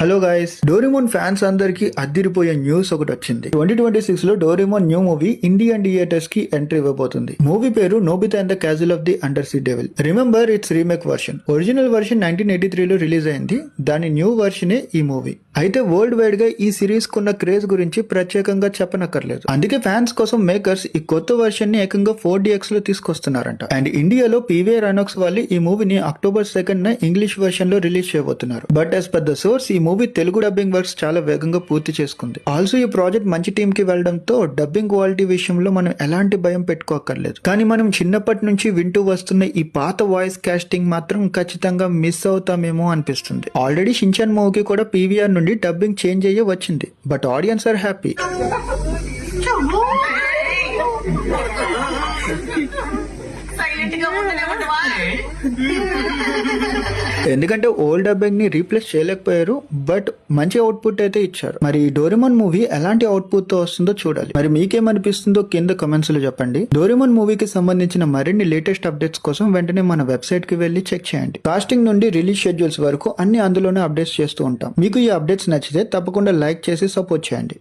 Hello guys, Doraemon fans అందరికి అద్దిరిపోయే news ఒకటి వచ్చింది. 2026 లో Doraemon new movie Indian theatres కి ఎంట్రీ ఇవ్వబోతుంది. మూవీ పేరు Nobita and the castle of the under see devil. Remember, it's remake version. Original version 1983 లో release అయింది. దాని new వర్షనే ఈ మూవీ. అయితే వరల్డ్ వైడ్ గా ఈ సిరీస్ కున్న క్రేజ్ గురించి ప్రత్యేకంగా చెప్పనక్కర్లేదు. అందుకే ఫ్యాన్స్ కోసం మేకర్స్ ఈ కొత్త వర్షన్ ని ఏకంగా 4DX లో తీసుకొస్తున్నారంట. అండ్ ఇండియాలో పీవీఆర్ ఐనాక్స్ వాళ్ళు ఈ మూవీని అక్టోబర్ 2nd ఇంగ్లీష్ వర్షన్ లో రిలీజ్ చేయబోతున్నారు. But as per the source, ఈ మూవీ తెలుగు డబ్బింగ్ వర్క్స్ చాలా వేగంగా పూర్తి చేసుకుంది. ఆల్సో ఈ ప్రాజెక్ట్ మంచి టీమ్ కి వెళ్లడంతో డబ్బింగ్ క్వాలిటీ విషయంలో మనం ఎలాంటి భయం పెట్టుకోకర్లేదు. కానీ మనం చిన్నప్పటి నుంచి వింటూ వస్తున్న ఈ పాత వాయిస్ కాస్టింగ్ మాత్రం ఖచ్చితంగా మిస్ అవుతామేమో అనిపిస్తుంది. ఆల్రెడీ షిన్చాన్ మూవీకి కూడా పీవీఆర్ నుండి డబ్బింగ్ చేంజ్ అయ్యే వచ్చింది. But audience are happy. ఎందుకంటే ఓల్డ్ డబ్బింగ్ ని రీప్లేస్ చేయలేకపోయారు. బట్ మంచి అవుట్పుట్ అయితే ఇచ్చారు. మరి డోరేమోన్ మూవీ ఎలాంటి అవుట్పుట్ తో వస్తుందో చూడాలి. మరి మీకేమనిపిస్తుందో కింద కమెంట్స్ లో చెప్పండి. డోరేమోన్ మూవీకి సంబంధించిన మరిన్ని లేటెస్ట్ అప్డేట్స్ కోసం వెంటనే మన వెబ్సైట్ కి వెళ్లి చెక్ చేయండి. కాస్టింగ్ నుండి రిలీజ్ షెడ్యూల్స్ వరకు అన్ని అందులోనే అప్డేట్స్ చేస్తూ ఉంటాం. మీకు ఈ అప్డేట్స్ నచ్చితే తప్పకుండా లైక్ చేసి సపోర్ట్ చేయండి.